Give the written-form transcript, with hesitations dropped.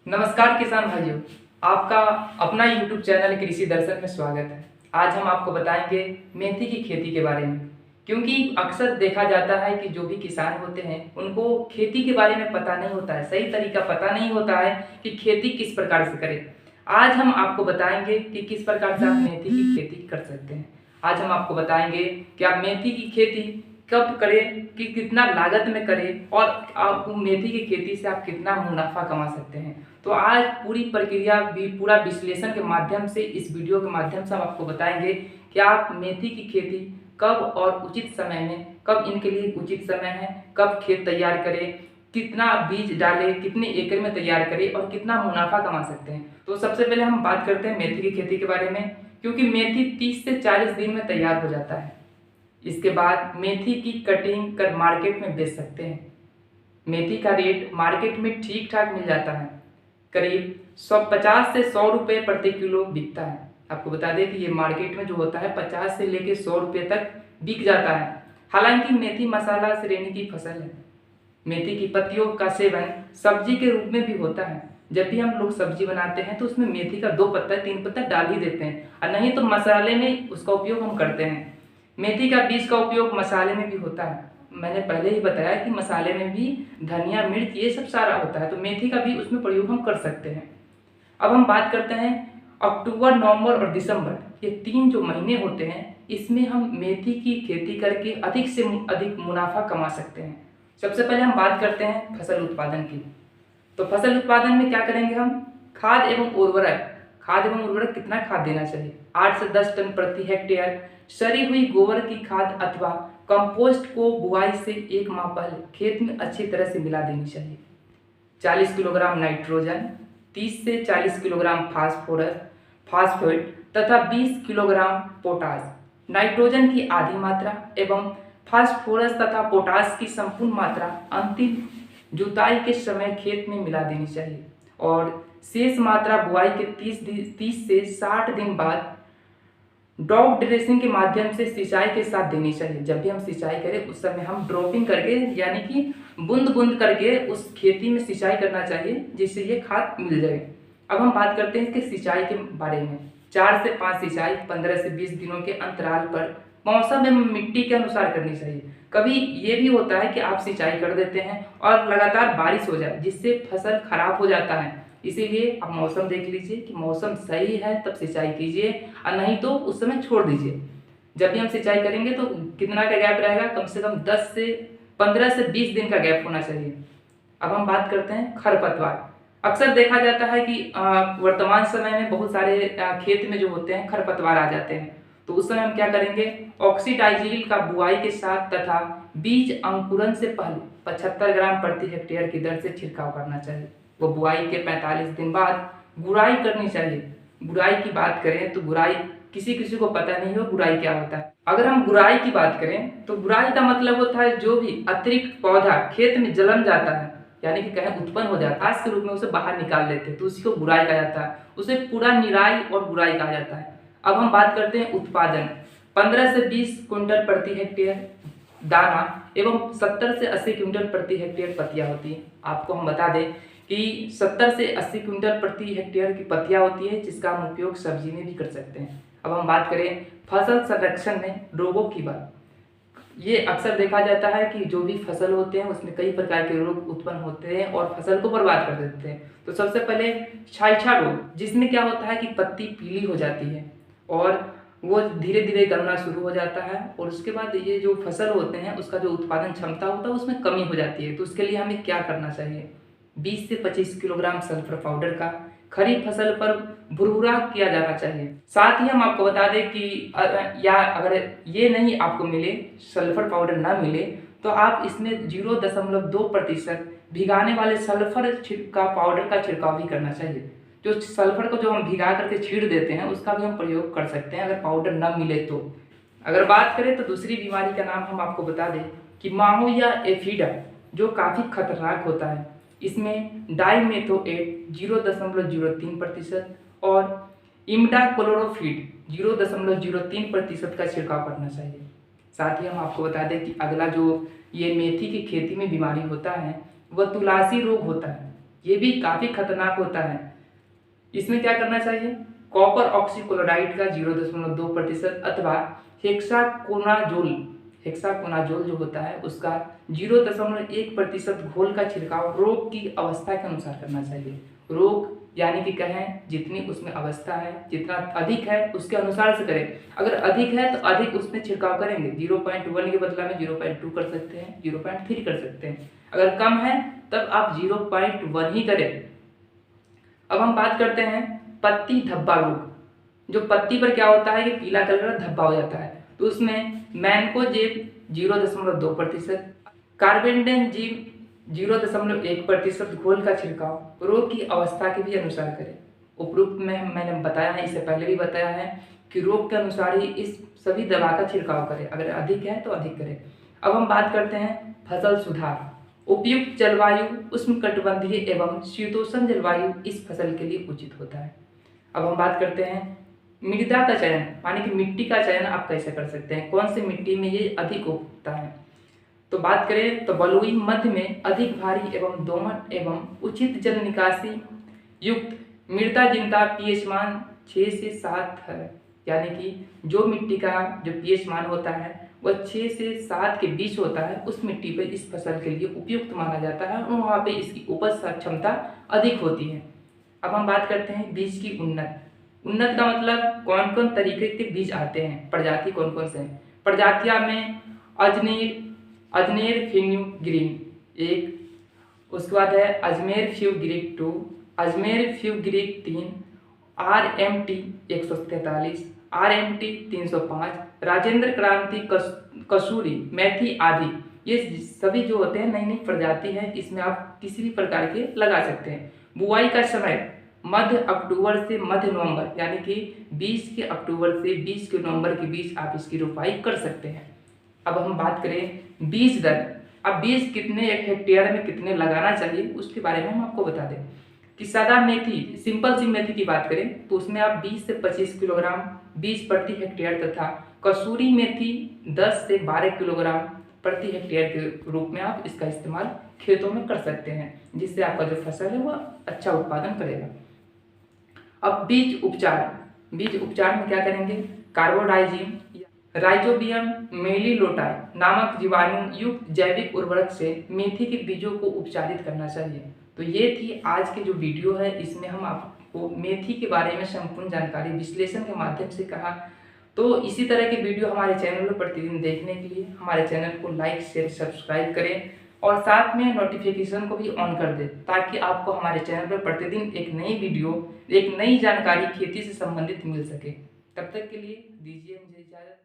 नमस्कार किसान भाइयों, आपका अपना YouTube चैनल कृषि दर्शन में स्वागत है। आज हम आपको बताएंगे मेथी की खेती के बारे में, क्योंकि अक्सर देखा जाता है कि जो भी किसान होते हैं उनको खेती के बारे में पता नहीं होता है, सही तरीका पता नहीं होता है कि खेती किस प्रकार से करें। आज हम आपको बताएंगे कि किस प्रकार से आप मेथी की खेती कर सकते हैं। आज हम आपको बताएंगे कि आप मेथी की खेती कब करें, कि कितना लागत में करें और आप मेथी की खेती से आप कितना मुनाफा कमा सकते हैं। तो आज पूरी प्रक्रिया भी पूरा विश्लेषण के माध्यम से इस वीडियो के माध्यम से हम आपको बताएंगे कि आप मेथी की खेती कब और उचित समय में, कब इनके लिए उचित समय है, कब खेत तैयार करें, कितना बीज डालें, कितने एकड़ में तैयार करें और कितना मुनाफा कमा सकते हैं। तो सबसे पहले हम बात करते हैं मेथी की खेती के बारे में, क्योंकि मेथी 30 से 40 दिन में तैयार हो जाता है। इसके बाद मेथी की कटिंग कर मार्केट में बेच सकते हैं। मेथी का रेट मार्केट में ठीक ठाक मिल जाता है, करीब 150 से 100 रुपये प्रति किलो बिकता है। आपको बता दें कि ये मार्केट में जो होता है 50 से लेकर 100 रुपये तक बिक जाता है। हालांकि मेथी मसाला श्रेणी की फसल है। मेथी की पत्तियों का सेवन सब्जी के रूप में भी होता है। जब भी हम लोग सब्जी बनाते हैं तो उसमें मेथी का 2 पत्ता 3 पत्ता डाल ही देते हैं, और नहीं तो मसाले में उसका उपयोग हम करते हैं। मेथी का बीज का उपयोग मसाले में भी होता है। मैंने पहले ही बताया कि मसाले में भी धनिया, मिर्च, ये सब सारा होता है, तो मेथी का भी उसमें प्रयोग हम कर सकते हैं। अब हम बात करते हैं अक्टूबर, नवंबर और दिसंबर, ये 3 जो महीने होते हैं, इसमें हम मेथी की खेती करके अधिक से अधिक मुनाफा कमा सकते हैं। सबसे पहले हम बात करते हैं फसल उत्पादन की। तो फसल उत्पादन में क्या करेंगे हम? खाद एवं उर्वरक। खाद एवं उर्वरक कितना खाद देना चाहिए? 8 से 10 टन प्रति हेक्टेयर सड़ी हुई गोबर की खाद अथवा कंपोस्ट को बुआई से 1 माह पहले खेत में अच्छी तरह से मिला देनी चाहिए। 40 किलोग्राम नाइट्रोजन, 30 से 40 किलोग्राम फास्फोरेट तथा 20 किलोग्राम पोटास। नाइट्रोजन की आधी मात्रा एवं फास्फोरस तथा पोटास की संपूर्ण मात्रा अंतिम जुताई के समय खेत में मिला देनी चाहिए, और शेष मात्रा बुआई के 30 से 60 दिन बाद ड्रॉप ड्रेसिंग के माध्यम से सिंचाई के साथ देनी चाहिए। जब भी हम सिंचाई करें उस समय हम ड्रॉपिंग करके, यानी कि बूंद बूंद करके उस खेती में सिंचाई करना चाहिए, जिससे ये खाद मिल जाए। अब हम बात करते हैं इसके सिंचाई के बारे में। 4 से 5 सिंचाई 15 से 20 दिनों के अंतराल पर मौसम एवं मिट्टी के अनुसार करनी चाहिए। कभी ये भी होता है कि आप सिंचाई कर देते हैं और लगातार बारिश हो जाए, जिससे फसल खराब हो जाता है। इसीलिए आप मौसम देख लीजिए कि मौसम सही है तब सिंचाई कीजिए, और नहीं तो उस समय छोड़ दीजिए। जब भी हम सिंचाई करेंगे तो कितना का गैप रहेगा? कम से कम 15 से 20 दिन का गैप होना चाहिए। अब हम बात करते हैं खरपतवार। अक्सर देखा जाता है कि वर्तमान समय में बहुत सारे खेत में जो होते हैं खरपतवार आ जाते हैं। तो उस समय हम क्या करेंगे? ऑक्सीडाइजिल का बुआई के साथ तथा बीज अंकुरन से पहले 75 ग्राम प्रति हेक्टेयर की दर से छिड़काव करना चाहिए। वो बुआई के 45 दिन बाद गुड़ाई करनी चाहिए। गुड़ाई की बात करें तो गुड़ाई किसी किसी को पता नहीं हो गुड़ाई क्या होता है। अगर हम गुड़ाई की बात करें तो गुड़ाई का मतलब होता है जो भी अतिरिक्त पौधा खेत में जन्म जाता है, यानी कि कहीं उत्पन्न हो जाता है, घास के रूप में उसे बाहर निकाल लेते हैं, तो उसी को गुड़ाई कहा जाता है। उसे पूरा निराई और गुड़ाई कहा जाता है। अब हम बात करते हैं उत्पादन। 15 से 20 क्विंटल प्रति हेक्टेयर दाना एवं 70 से 80 क्विंटल प्रति हेक्टेयर पत्तियां होती हैं। आपको हम बता दें कि 70 से 80 क्विंटल प्रति हेक्टेयर की पत्तियां होती है, जिसका हम उपयोग सब्जी में भी कर सकते हैं। अब हम बात करें फसल संरक्षण में रोगों की बात। ये अक्सर देखा जाता है कि जो भी फसल होते हैं उसमें कई प्रकार के रोग उत्पन्न होते हैं और फसल को बर्बाद कर देते हैं। तो सबसे पहले छाइछा रोग, जिसमें क्या होता है कि पत्ती पीली हो जाती है और वो धीरे धीरे गलना शुरू हो जाता है, और उसके बाद ये जो फसल होते हैं उसका जो उत्पादन क्षमता होता है उसमें कमी हो जाती है। तो उसके लिए हमें क्या करना चाहिए? 20 से 25 किलोग्राम सल्फर पाउडर का खरीफ फसल पर भुरभुरा किया जाना चाहिए। साथ ही हम आपको बता दें कि या अगर ये नहीं आपको मिले, सल्फर पाउडर ना मिले, तो आप इसमें 0.2% भिगाने वाले सल्फर का पाउडर का छिड़काव भी करना चाहिए। जो सल्फर को जो हम भिगा करके छीड़ देते हैं उसका भी हम प्रयोग कर सकते हैं अगर पाउडर न मिले तो। अगर बात करें तो दूसरी बीमारी का नाम हम आपको बता दें कि माहो या एफिडा, जो काफ़ी खतरनाक होता है। इसमें डाइमेथोएट 0.03% और इमिडाक्लोरोफिड 0.03% का छिड़काव करना चाहिए। साथ ही हम आपको बता दें कि अगला जो ये मेथी की खेती में बीमारी होता है वह तुलासी रोग होता है। ये भी काफ़ी खतरनाक होता है। इसमें क्या करना चाहिए, कॉपर ऑक्सीक्लोराइड का 0.2% अथवा हेक्साकोनाजोल हेक्साकोनाजोल जो होता है उसका 0.1% घोल का छिड़काव रोग की अवस्था के अनुसार करना चाहिए। रोग यानी कि कहें जितनी उसमें अवस्था है, जितना अधिक है उसके अनुसार से करें। अगर अधिक है तो अधिक उसमें छिड़काव करेंगे, 0.1 के बदला में 0.2 कर सकते हैं, 0.3 कर सकते हैं। अगर कम है तब आप 0.1 ही करें। अब हम बात करते हैं पत्ती धब्बा रोग। जो पत्ती पर क्या होता है कि पीला कलर का धब्बा हो जाता है, तो उसमें मैनकोजेब 0.2%, कार्बेंडेनजिम 0.1% घोल का छिड़काव रोग की अवस्था के भी अनुसार करें। उपरोक्त में मैंने बताया है, इससे पहले भी बताया है कि रोग के अनुसार ही इस सभी दवा का छिड़काव करें, अगर अधिक है तो अधिक करें। अब हम बात करते हैं फसल सुधार। उपयुक्त जलवायु उष्णकटिबंधीय एवं शीतोष्ण जलवायु इस फसल के लिए उचित होता है। अब हम बात करते हैं मृदा का चयन, माने कि मिट्टी का चयन आप कैसे कर सकते हैं, कौन सी मिट्टी में ये अधिक उगता है। तो बात करें तो बलुई, मध्य में अधिक भारी एवं दोमट एवं उचित जल निकासी युक्त मृदा जिनका पीएच मान 6 से 7 है, यानी कि जो मिट्टी का जो पीएच मान होता है वह 6 से 7 के बीच होता है, उस मिट्टी पर इस फसल के लिए उपयुक्त माना जाता है और वहाँ पे इसकी उपज क्षमता अधिक होती है। अब हम बात करते हैं बीज की उन्नत। उन्नत का मतलब कौन कौन तरीके के बीज आते हैं, प्रजाति कौन कौन से हैं। प्रजातियां में अजनेर अजमेर फ्यूग्रीक एक, उसके बाद है अजमेर फ्यूग्रीक 2, अजमेर फ्यूग्रीक 3, RMT 143, RMT 305, राजेंद्र क्रांति कसूरी मेथी आदि। ये सभी जो होते हैं नई नई प्रजाति है, इसमें आप किसी भी प्रकार के लगा सकते हैं। बुआई का समय मध्य अक्टूबर से मध्य नवंबर, यानी कि 20 के अक्टूबर से 20 के नवंबर के बीच आप इसकी रोपाई कर सकते हैं। अब हम बात करें बीज दर। अब बीज कितने एक हेक्टेयर में कितने लगाना चाहिए उसके बारे में हम आपको बता दें कि सादा मेथी, सिंपल सी मेथी की बात करें तो उसमें आप 20 से 25 किलोग्राम बीज प्रति हेक्टेयर तथा कसूरी मेथी 10 से 12 किलोग्राम प्रति हेक्टेयर के रूप में आप इसका इस्तेमाल खेतों में कर सकते हैं, जिससे आपका जो फसल है वह अच्छा उत्पादन करेगा। अब बीज उपचार में क्या करेंगे, कार्बोडाइजिम राइजोबियम मेलिलोटाई नामक जीवाणु युक्त जैविक उर्वरक से मेथी के बीजों को उपचारित करना चाहिए। तो ये थी आज की जो वीडियो है, इसमें हम आपको मेथी के बारे में संपूर्ण जानकारी विश्लेषण के माध्यम से कहा। तो इसी तरह के वीडियो हमारे चैनल पर प्रतिदिन देखने के लिए हमारे चैनल को लाइक शेयर सब्सक्राइब करें और साथ में नोटिफिकेशन को भी ऑन कर दें, ताकि आपको हमारे चैनल पर प्रतिदिन एक नई वीडियो, एक नई जानकारी खेती से संबंधित मिल सके। तब तक के लिए दीजिए मुझे इजाज़त।